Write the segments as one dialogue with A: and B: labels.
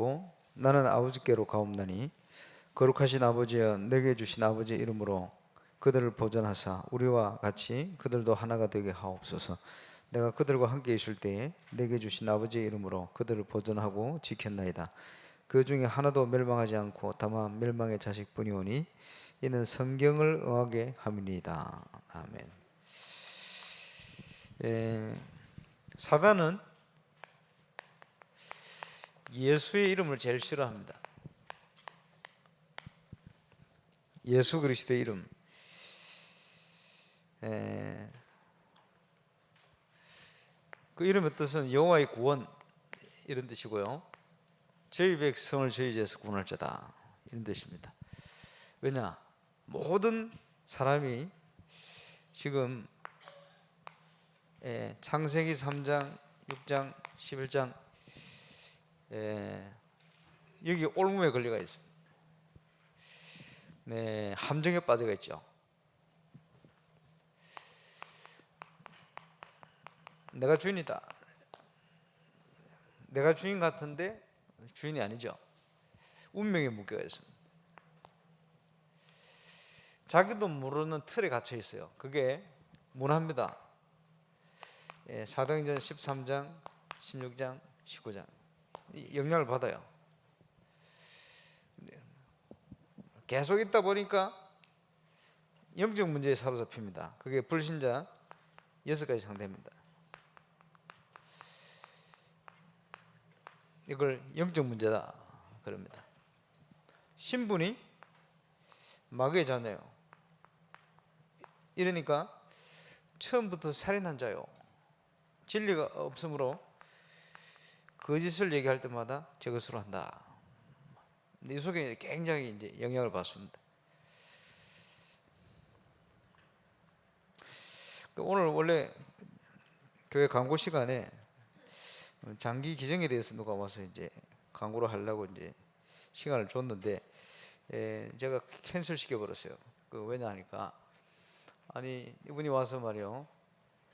A: 하셨고 나는 아버지께로 가옵나니 거룩하신 아버지여 내게 주신 아버지의 이름으로 그들을 보존하사 우리와 같이 그들도 하나가 되게 하옵소서. 내가 그들과 함께 있을 때에 내게 주신 아버지의 이름으로 그들을 보존하고 지켰나이다. 그 중에 하나도 멸망하지 않고 다만 멸망의 자식뿐이오니 이는 성경을 응하게 함이니이다. 아멘. 사단은 예수의 이름을 제일 싫어합니다. 예수 그리스도의 이름. 그 이름의 뜻은 여호와의 구원 이런 뜻이고요. 저희 백성을 저희 죄에서 구원할 자다 이런 뜻입니다. 왜냐? 모든 사람이 지금 창세기 3장, 6장, 11장 여기 올무에 걸려가 있습니다. 함정에 빠져가 있죠. 내가 주인이다. 내가 주인 같은데 주인이 아니죠. 운명에 묶여 있습니다. 자기도 모르는 틀에 갇혀 있어요. 그게 문화입니다. 사도행전 13장, 16장, 19장 영향을 받아요. 계속 있다 보니까 영적 문제에 사로잡힙니다. 그게 불신자 6가지 상대입니다. 이걸 영적 문제다 그럽니다. 신분이 마귀의 자녀요. 이러니까 처음부터 살인한 자요. 진리가 없으므로 거짓을 얘기할 때마다 저것으로 한다. 이 속에 굉장히 이제 영향을 받습니다. 오늘 원래 교회 광고 시간에 장기 기증에 대해서 누가 와서 이제 광고를 하려고 이제 시간을 줬는데 제가 캔슬 시켜버렸어요. 왜냐 하니까 아니 이분이 와서 말이요.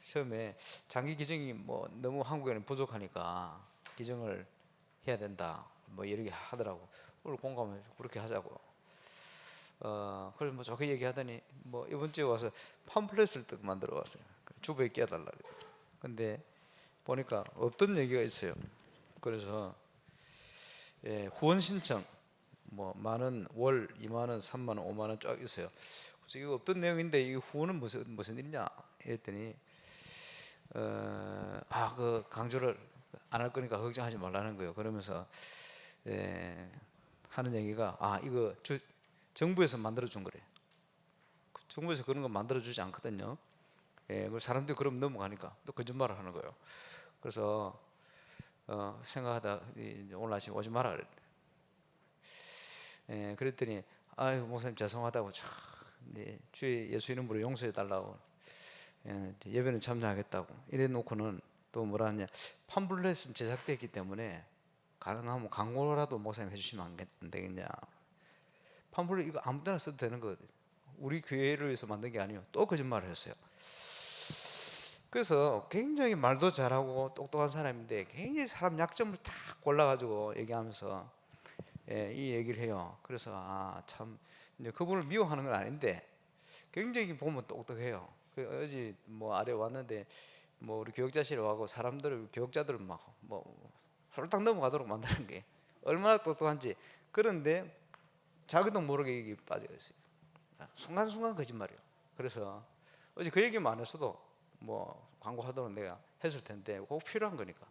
A: 처음에 장기 기증이 뭐 너무 한국에는 부족하니까 기증을 해야 된다. 뭐 이렇게 하더라고. 오늘 공감해 그렇게 하자고. 그래서 뭐 좋게 얘기하더니 뭐 이번 주에 와서 팜플렛을 딱 만들어 왔어요. 주부에 끼워달라. 근데 보니까 없던 얘기가 있어요. 그래서 후원 신청 뭐 만원 월 2만원 3만원 5만원 쫙 있어요. 그래서 이거 없던 내용인데 이 후원은 무슨 일이냐 이랬더니 그 강조를 안 할 거니까 걱정하지 말라는 거예요. 그러면서 하는 얘기가 이거 정부에서 만들어 준 거래. 정부에서 그런 거 만들어 주지 않거든요. 사람들이 그럼 넘어가니까 또 거짓말을 하는 거예요. 그래서 생각하다 오늘 아침 오지 마라 그랬더니 그랬더니 아유 목사님 죄송하다고 주의 예수 이름으로 용서해 달라고 예배는 참여하겠다고 이래 놓고는 또 뭐라 하냐 팜플렛은 제작됐기 때문에 가능하면 광고라도 목사님 해주시면 안 되겠냐. 팜플렛 이거 아무데나 써도 되는 거거든요. 우리 교회를 위해서 만든 게 아니에요. 또 거짓말을 했어요. 그래서 굉장히 말도 잘하고 똑똑한 사람인데 굉장히 사람 약점을 다 골라가지고 얘기하면서 이 얘기를 해요. 그래서 참 이제 그분을 미워하는 건 아닌데 굉장히 보면 똑똑해요. 어제 뭐 아래 왔는데 뭐 우리 교역자실에 와고 사람들을 교역자들을 막 뭐 홀딱 넘어가도록 만드는 게 얼마나 똑똑한지. 그런데 자기도 모르게 이게 빠져 있어요. 순간순간 거짓말이에요. 그래서 어제 그 얘기만 안 했어도 뭐 광고하도록 내가 했을 텐데 꼭 필요한 거니까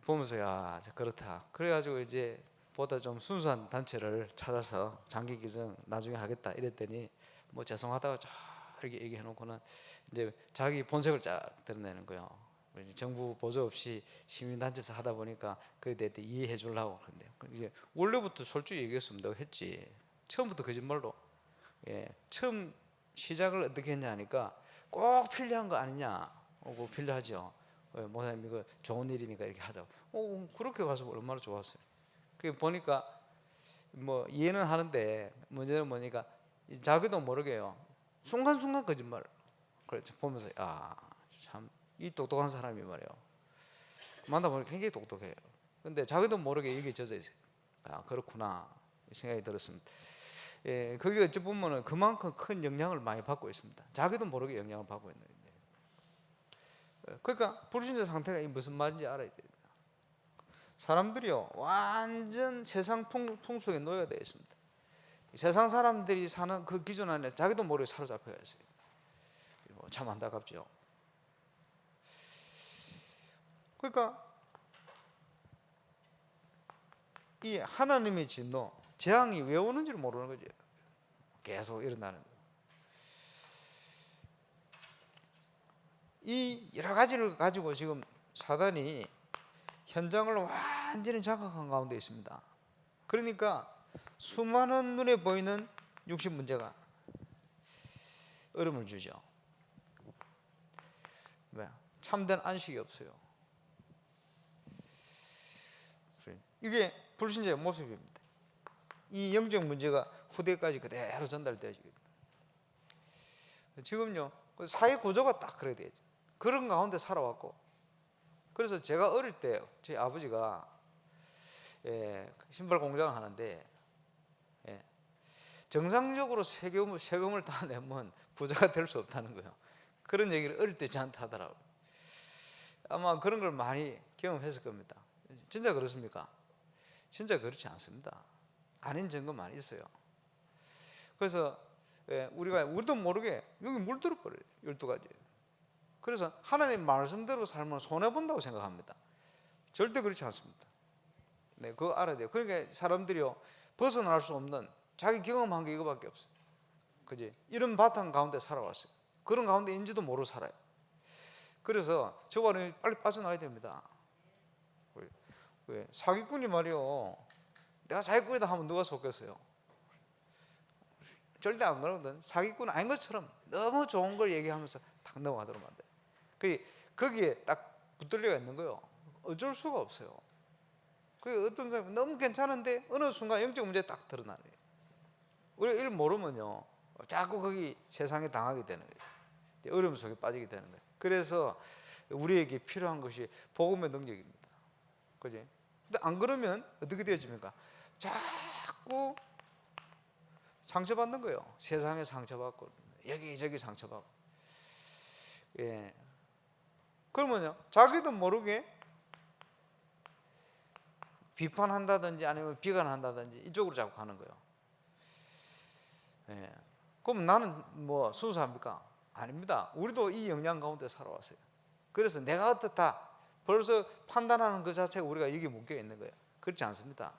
A: 보면서 그렇다. 그래가지고 이제 보다 좀 순수한 단체를 찾아서 장기 기증 나중에 하겠다 이랬더니 뭐 죄송하다고 이렇게 얘기해놓고는 이제 자기 본색을 쫙 드러내는 거예요. 정부 보조 없이 시민단체에서 하다 보니까 그에 대해 이해해 주려고. 그런데 이제 원래부터 솔직히 얘기했으면 내가 했지. 처음부터 거짓말로. 처음 시작을 어떻게 했냐 하니까 꼭 필요한 거 아니냐. 꼭 필요하죠. 목사님 이거 좋은 일이니까 이렇게 하자고. 그렇게 가서 얼마나 좋았어요. 그 보니까 뭐 이해는 하는데 문제는 뭐니까 자기도 모르게요. 순간순간 거짓말. 그렇죠. 보면서 참 이 똑똑한 사람이 말이에요. 만나보면 굉장히 똑똑해요. 근데 자기도 모르게 여기에 젖어 있어요. 아, 그렇구나 생각이 들었습니다. 예, 그게 어찌 보면은 그만큼 큰 영향을 많이 받고 있습니다. 자기도 모르게 영향을 받고 있는 거예요. 그러니까 불신자 상태가 무슨 말인지 알아야 돼요. 사람들이요 완전 세상 풍속에 놓여 되어 있습니다. 세상 사람들이 사는 그 기준 안에 자기도 모르게 사로잡혀 있어요. 참 안타깝죠. 그러니까 이 하나님의 진노, 재앙이 왜 오는지를 모르는 거죠. 계속 일어나는 거예요. 이 여러 가지를 가지고 지금 사단이 현장을 완전히 장악한 가운데 있습니다. 그러니까 수많은 눈에 보이는 육신 문제가 어려움을 주죠. 왜? 참된 안식이 없어요. 이게 불신자의 모습입니다. 이 영적 문제가 후대까지 그대로 전달되어지거든요. 지금요 사회 구조가 딱 그래야 되죠. 그런 가운데 살아왔고, 그래서 제가 어릴 때 저희 아버지가 신발 공장을 하는데 정상적으로 세금을 다 내면 부자가 될 수 없다는 거예요. 그런 얘기를 어릴 때 저한테 하더라고요. 아마 그런 걸 많이 경험했을 겁니다. 진짜 그렇습니까? 진짜 그렇지 않습니다. 아닌 증거 많이 있어요. 그래서 우리도 모르게 여기 물들어 버려요. 12가지. 그래서 하나님 말씀대로 살면 손해본다고 생각합니다. 절대 그렇지 않습니다. 네, 그거 알아야 돼요. 그러니까 사람들이요 벗어날 수 없는 자기 경험한 게 이거밖에 없어요. 그지? 이런 바탕 가운데 살아왔어요. 그런 가운데 인지도 모르고 살아요. 그래서 저거는 빨리 빠져나와야 됩니다. 왜? 사기꾼이 말이요 내가 사기꾼이다 하면 누가 속겠어요? 절대 안 그러거든. 사기꾼 아닌 것처럼 너무 좋은 걸 얘기하면서 탁 넘어가도록 만들어요. 거기에 딱 붙들려가 있는 거예요. 어쩔 수가 없어요. 그 어떤 사람이 너무 괜찮은데 어느 순간 영적 문제 딱 드러나요. 우리가 이걸 모르면요 자꾸 거기 세상에 당하게 되는 거예요. 어려움 속에 빠지게 되는 거예요. 그래서 우리에게 필요한 것이 복음의 능력입니다. 그지? 근데 안 그러면 어떻게 되어집니까? 자꾸 상처받는 거예요. 세상에 상처받고 여기저기 상처받고. 예. 그러면요 자기도 모르게 비판한다든지 아니면 비관한다든지 이쪽으로 자꾸 가는 거예요. 예. 그럼 나는 뭐 순수합니까? 아닙니다. 우리도 이 영향 가운데 살아왔어요. 그래서 내가 어떻다 벌써 판단하는 그 자체가 우리가 여기 묶여 있는 거예요. 그렇지 않습니다.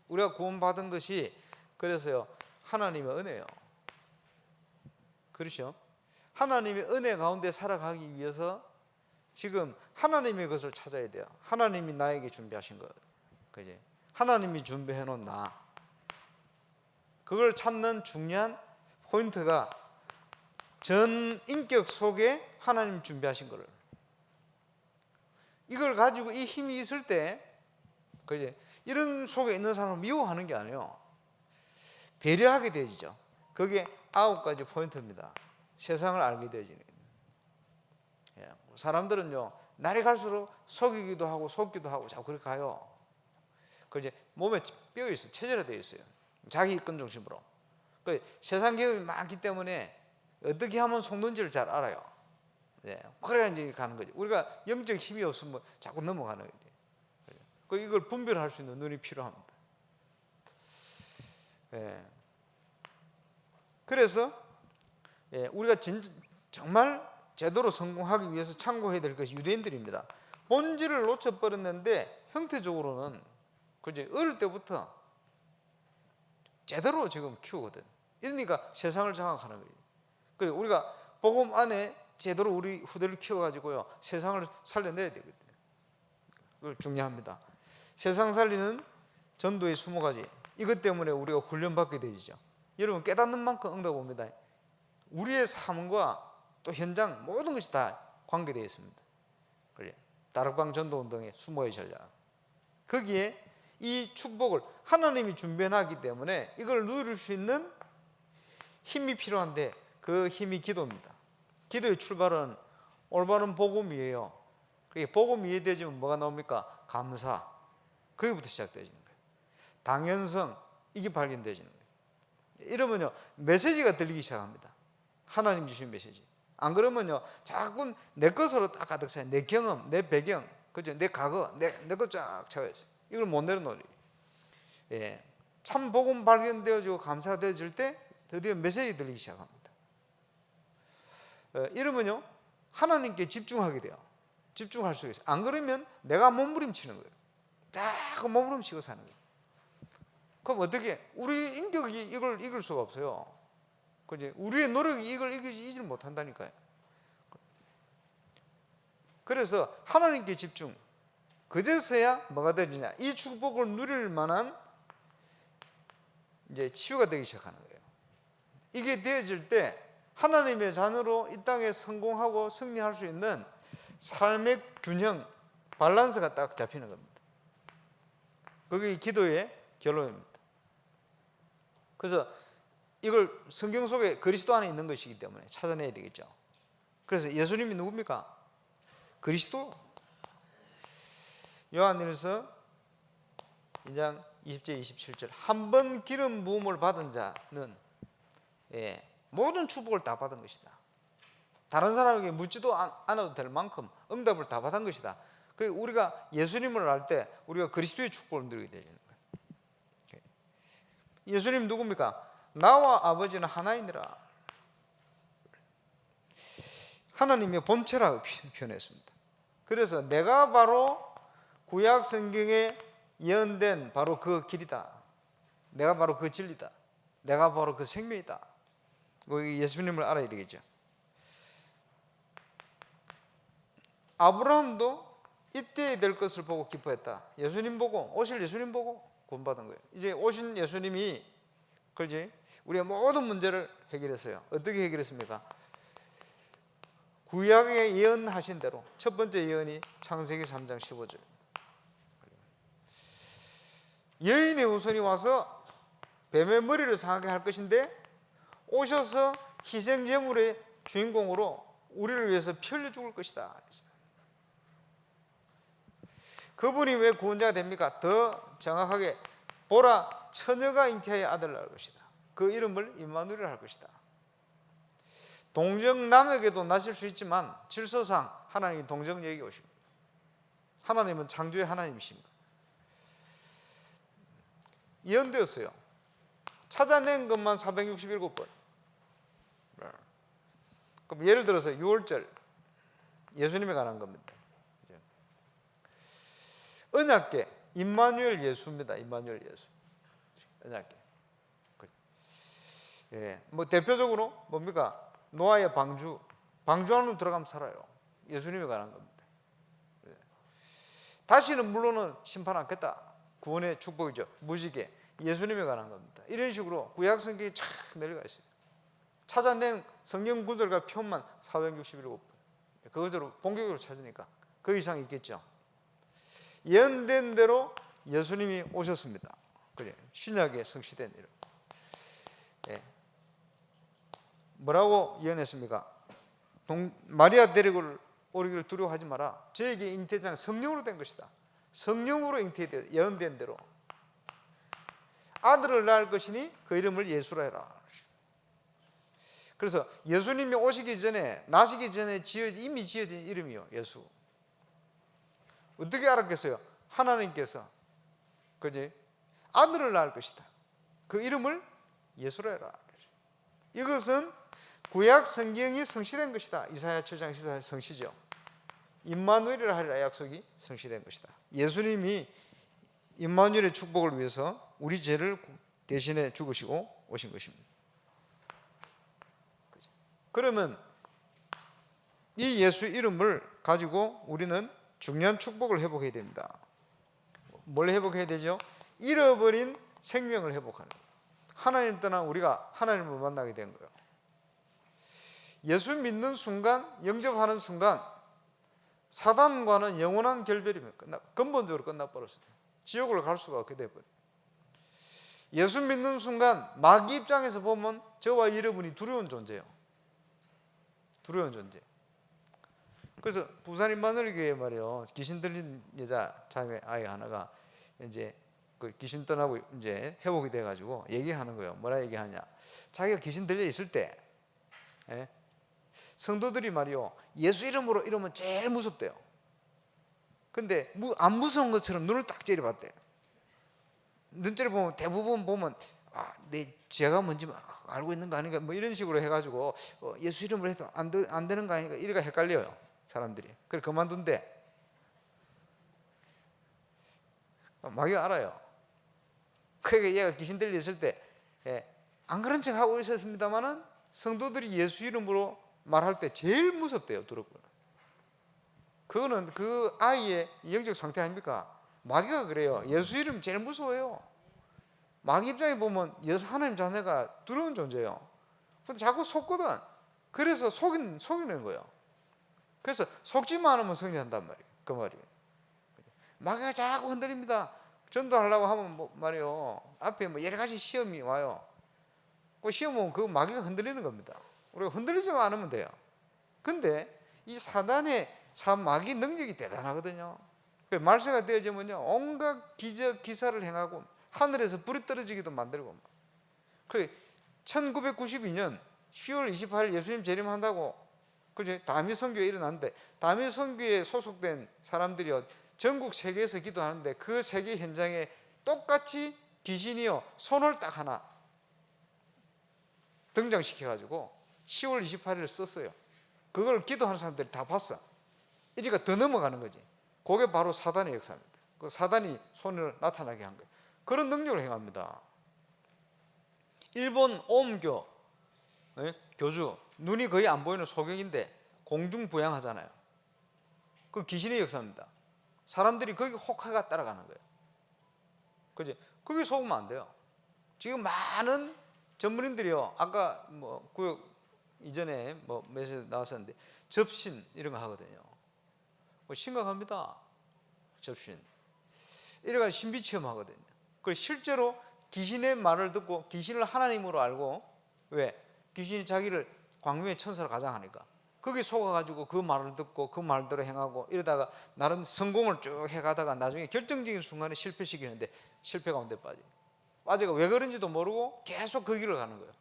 A: 우리가 구원받은 것이 그래서요 하나님의 은혜예요. 그렇죠? 하나님의 은혜 가운데 살아가기 위해서 지금 하나님의 것을 찾아야 돼요. 하나님이 나에게 준비하신 것, 그지? 하나님이 준비해 놓은 나, 그걸 찾는 중요한 포인트가 전 인격 속에 하나님 준비하신 거를, 이걸 가지고 이 힘이 있을 때, 그지? 이런 속에 있는 사람을 미워하는 게 아니에요. 배려하게 되어지죠. 그게 9가지 포인트입니다. 세상을 알게 되어지는. 사람들은요 날이 갈수록 속이기도 하고 속기도 하고 자꾸 그렇게 가요. 그 이제 몸에 뼈 있어요. 체질화되어 있어요. 자기 이권 중심으로. 그 세상 경험이 많기 때문에 어떻게 하면 속는지를 잘 알아요. 그래야 이제 가는 거죠. 우리가 영적 힘이 없으면 자꾸 넘어가는 거죠. 그 이걸 분별할 수 있는 눈이 필요합니다. 그래서 우리가 정말 제대로 성공하기 위해서 참고해야 될 것이 유대인들입니다. 본질을 놓쳐버렸는데 형태적으로는 그지 어릴 때부터 제대로 지금 키우거든. 이러니까 세상을 장악하는 거예요. 그래 우리가 복음 안에 제대로 우리 후대를 키워가지고요 세상을 살려내야 되거든요. 그걸 중요합니다. 세상 살리는 전도의 20가지, 이것 때문에 우리가 훈련받게 되죠. 여러분 깨닫는 만큼 응답 옵니다. 우리의 삶과 또 현장 모든 것이 다 관계되어 있습니다. 그래 다락방 전도운동의 20의 전략, 거기에 이 축복을 하나님이 준비해놨기 때문에 이걸 누릴 수 있는 힘이 필요한데 그 힘이 기도입니다. 기도의 출발은 올바른 복음이에요. 그게 복음 이해되지면 뭐가 나옵니까? 감사. 거기부터 시작되지는 거예요. 당연성, 이게 발견되지는 거예요. 이러면요 메시지가 들리기 시작합니다. 하나님 주신 메시지. 안 그러면요 자꾸 내 것으로 딱 가득 차요. 내 경험, 내 배경, 그죠? 내 과거, 내 것 쫙 차고 있어요. 이걸 못 내려놓으리. 예, 참 복음 발견되어지고 감사되어질 때 드디어 메시지 들리기 시작합니다. 이러면요 하나님께 집중하게 돼요. 집중할 수 있어요. 안 그러면 내가 몸부림치는 거예요. 자꾸 몸부림치고 사는 거예요. 그럼 어떻게? 우리 인격이 이걸 이길 수가 없어요. 그지? 우리의 노력이 이걸 이기지 못한다니까요. 그래서 하나님께 집중. 그제서야 뭐가 되느냐? 이 축복을 누릴 만한 이제 치유가 되기 시작하는 거예요. 이게 되어질 때 하나님의 자녀로 이 땅에 성공하고 승리할 수 있는 삶의 균형, 밸런스가 딱 잡히는 겁니다. 그게 기도의 결론입니다. 그래서 이걸 성경 속에 그리스도 안에 있는 것이기 때문에 찾아내야 되겠죠. 그래서 예수님이 누굽니까? 그리스도. 요한일서 2장 20절 27절 한 번 기름 부음을 받은 자는 모든 축복을 다 받은 것이다. 다른 사람에게 묻지도 않아도 될 만큼 응답을 다 받은 것이다. 우리가 예수님을 알 때 우리가 그리스도의 축복을 누리게 되는 거예요. 예수님 누굽니까? 나와 아버지는 하나이니라. 하나님의 본체라고 표현했습니다. 그래서 내가 바로 구약 성경에 예언된 바로 그 길이다. 내가 바로 그 진리다. 내가 바로 그 생명이다. 예수님을 알아야 되겠죠. 아브라함도 이때에 될 것을 보고 기뻐했다. 예수님 보고, 오실 예수님 보고 구원받은 거예요. 이제 오신 예수님이 그렇지? 우리의 모든 문제를 해결했어요. 어떻게 해결했습니까? 구약에 예언하신 대로 첫 번째 예언이 창세기 3장 15절. 여인의 후손이 와서 뱀의 머리를 상하게 할 것인데 오셔서 희생제물의 주인공으로 우리를 위해서 피 흘려 죽을 것이다. 그분이 왜 구원자가 됩니까? 더 정확하게 보라 처녀가 잉태하여 아들을 낳을 것이다. 그 이름을 임마누엘이라 할 것이다. 동정남에게도 나실 수 있지만 질서상 하나님이 동정녀에게 오십니다. 하나님은 창조의 하나님이십니다. 예언되었어요. 찾아낸 것만 467번. 그럼 예를 들어서 6월절 예수님에 관한 겁니다. 언약궤 임마누엘 예수입니다. 임마누엘 예수. 언약궤. 뭐 대표적으로 뭡니까? 노아의 방주 안으로 들어가면 살아요. 예수님에 관한 겁니다. 다시는 물론은 심판 않겠다. 구원의 축복이죠. 무지개 예수님에 관한 겁니다. 이런 식으로 구약 성경이 쫙 내려가 있어요. 찾아낸 성경 구절과 표만 467번. 그것으로 본격적으로 찾으니까 그 이상 있겠죠. 예언된 대로 예수님이 오셨습니다. 그래, 신약에 성취된 이름. 뭐라고 예언했습니까? 마리아 데리고 오기를 두려워하지 마라. 저에게 잉태장 성령으로 된 것이다. 성령으로 잉태되어 예언된 대로 아들을 낳을 것이니 그 이름을 예수라 해라. 그래서 예수님이 오시기 전에 나시기 전에 이미 지어진 이름이요. 예수. 어떻게 알았겠어요? 하나님께서 그지 아들을 낳을 것이다. 그 이름을 예수라 해라. 이것은 구약 성경이 성취된 것이다. 이사야 7장 14절 성취죠. 임마누엘이라 하리라 약속이 성취된 것이다. 예수님이 임마누엘의 축복을 위해서 우리 죄를 대신해 죽으시고 오신 것입니다. 그러면 이 예수 이름을 가지고 우리는 중요한 축복을 회복해야 됩니다. 뭘 회복해야 되죠? 잃어버린 생명을 회복하는 거예요. 하나님 떠난 우리가 하나님을 만나게 된 거예요. 예수 믿는 순간, 영접하는 순간 사단과는 영원한 결별이 근본적으로 끝나버렸어요. 지옥을 갈 수가 없게 돼버려요. 예수 믿는 순간 마귀 입장에서 보면 저와 여러분이 두려운 존재예요. 두려운 존재. 그래서 부산 임마누엘교회 말이요, 귀신 들린 여자 자매 아이 하나가 이제 그 귀신 떠나고 이제 회복이 돼가지고 얘기하는 거예요. 뭐라 얘기하냐? 자기가 귀신 들려 있을 때, 예? 성도들이 말이요, 예수 이름으로 이러면 제일 무섭대요. 근데 안 무서운 것처럼 눈을 딱 째려봤대요. 눈째를 보면 대부분 보면 내 죄가 뭔지 알고 있는 거 아닌가 뭐 이런 식으로 해가지고 예수 이름으로 해도 안 되는 거 아닌가 이래가 헷갈려요 사람들이. 그래 그만둔대. 마귀가 알아요. 그러니까 얘가 귀신 들려 있을 때 안 그런 척 하고 있었습니다만은 성도들이 예수 이름으로 말할 때 제일 무섭대요. 들었고요. 그거는 그 아이의 영적 상태 아닙니까? 마귀가 그래요. 예수 이름 제일 무서워요. 마귀 입장에 보면 예수 하나님 자녀가 두려운 존재예요. 근데 자꾸 속거든. 그래서 속이는 거예요. 그래서 속지만 않으면 승리한단 말이에요. 그 말이에요. 마귀가 자꾸 흔들립니다. 전도하려고 하면 말이에요. 앞에 여러 가지 시험이 와요. 그 시험 오면 그 마귀가 흔들리는 겁니다. 우리가 흔들리지만 않으면 돼요. 근데 이 사단의 마귀 능력이 대단하거든요. 말세가 되어지면요, 온갖 기적 기사를 행하고 하늘에서 불이 떨어지기도 만들고. 그래 1992년 10월 28일 예수님 재림한다고 그제 다미 선교에 일어났는데, 다미 선교에 소속된 사람들이요 전국 세계에서 기도하는데 그 세계 현장에 똑같이 귀신이요 손을 딱 하나 등장시켜가지고 10월 28일을 썼어요. 그걸 기도하는 사람들이 다 봤어. 이리가 더 넘어가는 거지. 그게 바로 사단의 역사입니다. 그 사단이 손을 나타나게 한 거예요. 그런 능력을 행합니다. 일본 오음교 교주, 눈이 거의 안 보이는 소경인데 공중부양하잖아요. 그 귀신의 역사입니다. 사람들이 거기 혹해가 따라가는 거예요. 그지? 거기 속으면 안 돼요. 지금 많은 전문인들이요, 아까 구역 이전에 메시지 나왔었는데 접신 이런 거 하거든요. 심각합니다. 접신. 이래가 신비 체험하거든요. 그래서 실제로 귀신의 말을 듣고 귀신을 하나님으로 알고, 왜? 귀신이 자기를 광명의 천사로 가장하니까 거기 속아가지고 그 말을 듣고 그 말대로 행하고 이러다가 나름 성공을 쭉 해가다가 나중에 결정적인 순간에 실패시키는데 실패 가운데 빠져가 왜 그런지도 모르고 계속 그 길을 가는 거예요.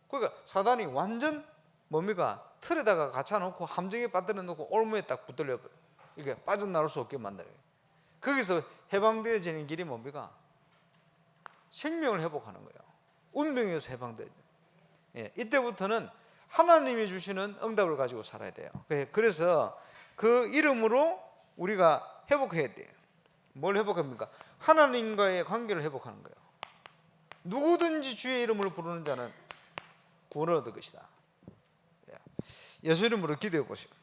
A: 그러니까 사단이 완전 뭡니까? 틀에다가 갇혀놓고 함정에 빠뜨려 놓고 올무에 딱 붙들려 버려요. 이게 빠져나올 수 없게 만들어요. 거기서 해방되어지는 길이 뭡니까? 생명을 회복하는 거예요. 운명에서 해방되죠. 이때부터는 하나님이 주시는 응답을 가지고 살아야 돼요. 그래서 그 이름으로 우리가 회복해야 돼요. 뭘 회복합니까? 하나님과의 관계를 회복하는 거예요. 누구든지 주의 이름을 부르는 자는 구원을 얻을 것이다. 예수 이름으로 기도해 보시고,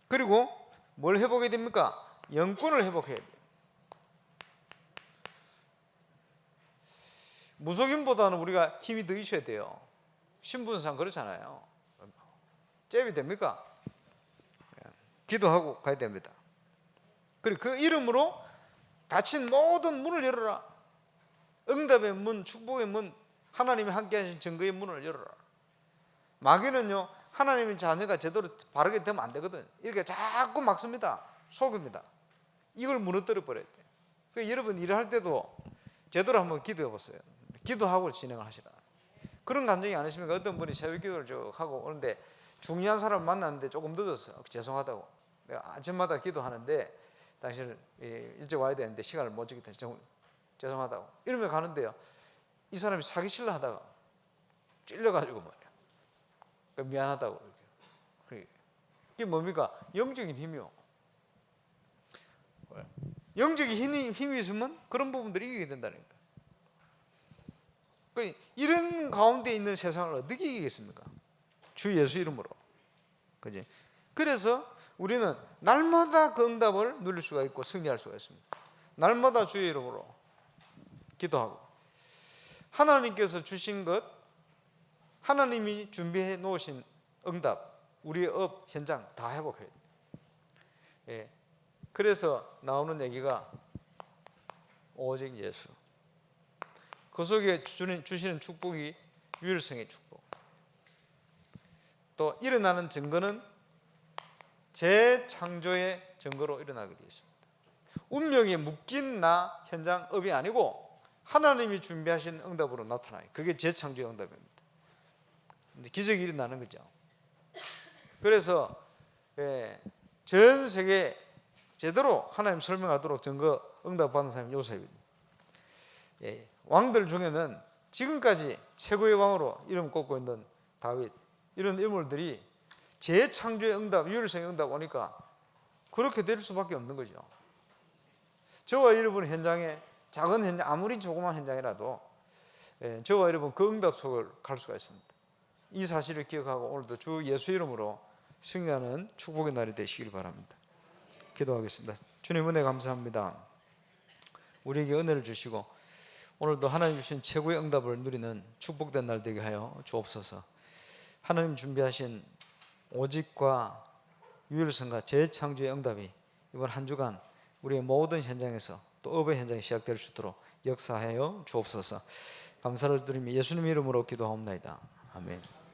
A: 그리고 뭘 회복해야 됩니까? 영권을 회복해야 돼요. 무속인보다는 우리가 힘이 더 있어야 돼요. 신분상 그렇잖아요. 잽이 됩니까? 기도하고 가야 됩니다. 그리고 그 이름으로 닫힌 모든 문을 열어라. 응답의 문, 축복의 문, 하나님이 함께 하신 증거의 문을 열어라. 마귀는요, 하나님의 자녀가 제대로 바르게 되면 안 되거든. 이렇게 자꾸 막습니다. 속입니다. 이걸 무너뜨려 버려야 돼요. 그러니까 여러분 일을 할 때도 제대로 한번 기도해 보세요. 기도하고 진행을 하시라. 그런 감정이 안 있습니까? 어떤 분이 새벽 기도를 쭉 하고 오는데 중요한 사람을 만났는데 조금 늦었어요. 죄송하다고. 내가 아침마다 기도하는데 당신 일찍 와야 되는데 시간을 못 주겠다. 죄송하다고. 이러면 가는데요, 이 사람이 사기치려 하다가 찔려가지고 말이야. 미안하다고. 이게 뭡니까? 영적인 힘이요. 영적인 힘이 있으면 그런 부분들이 이기게 된다는 거예요. 이런 가운데 있는 세상을 어떻게 이기겠습니까? 주 예수 이름으로. 그지? 그래서 우리는 날마다 그 응답을 누릴 수가 있고 승리할 수가 있습니다. 날마다 주의 이름으로 기도하고, 하나님께서 주신 것, 하나님이 준비해 놓으신 응답, 우리의 업, 현장 다 회복해야 돼요. 그래서 나오는 얘기가 오직 예수. 그 속에 주시는 축복이 유일성의 축복. 또 일어나는 증거는 재창조의 증거로 일어나게 되어 있습니다. 운명이 묶인 나 현장 업이 아니고 하나님이 준비하신 응답으로 나타나요. 그게 재창조의 응답입니다. 기적이 일어나는 거죠. 그래서 전 세계 제대로 하나님 설명하도록 증거 응답받는 사람이 요셉입니다. 왕들 중에는 지금까지 최고의 왕으로 이름 꼽고 있는 다윗, 이런 인물들이 재창조의 응답, 유일성의 응답 오니까 그렇게 될 수밖에 없는 거죠. 저와 여러분 현장에, 작은 현장, 아무리 조그만 현장이라도 저와 여러분 그 응답 속을 갈 수가 있습니다. 이 사실을 기억하고 오늘도 주 예수 이름으로 승리하는 축복의 날이 되시길 바랍니다. 기도하겠습니다. 주님 은혜 감사합니다. 우리에게 은혜를 주시고 오늘도 하나님 주신 최고의 응답을 누리는 축복된 날 되게 하여 주옵소서. 하나님 준비하신 오직과 유일성과 재창조의 응답이 이번 한 주간 우리의 모든 현장에서 또 업의 현장이 시작될 수 있도록 역사하여 주옵소서. 감사를 드리며 예수님 이름으로 기도하옵나이다. 아멘.